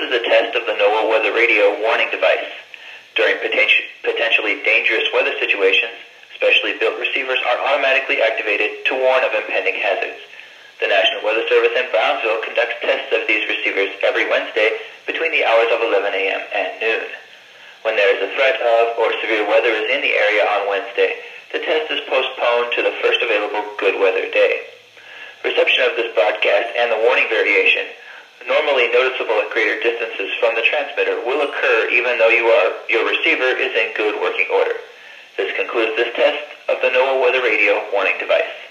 is a test of the NOAA Weather Radio warning device. During potentially dangerous weather situations, specially built receivers are automatically activated to warn of impending hazards. The National Weather Service in Brownsville conducts tests of these receivers every Wednesday between the hours of 11 a.m. and noon. When there is a threat of or severe weather is in the area on Wednesday, the test is postponed to the first available good weather day. Reception of this broadcast and the warning variation, normally noticeable at greater distances from the transmitter, will occur even though your receiver is in good working order. This concludes this test of the NOAA Weather Radio warning device.